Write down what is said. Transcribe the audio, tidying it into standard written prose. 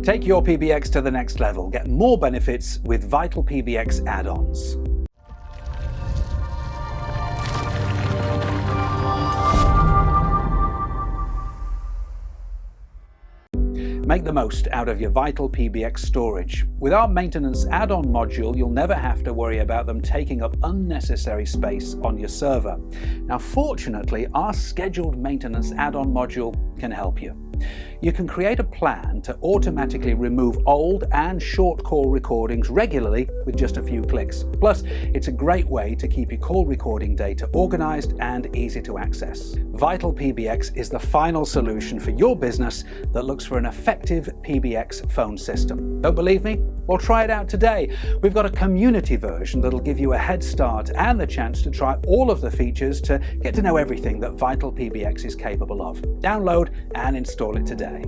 Take your PBX to the next level. Get more benefits with VitalPBX add-ons. Make the most out of your VitalPBX storage. With our maintenance add-on module, you'll never have to worry about them taking up unnecessary space on your server. Now, fortunately, our scheduled maintenance add-on module can help you. You can create a plan to automatically remove old and short call recordings regularly with just a few clicks. Plus, it's a great way to keep your call recording data organized and easy to access. VitalPBX is the final solution for your business that looks for an effective PBX phone system. Don't believe me? Well, try it out today. We've got a community version that'll give you a head start and the chance to try all of the features to get to know everything that VitalPBX is capable of. Download and install it today.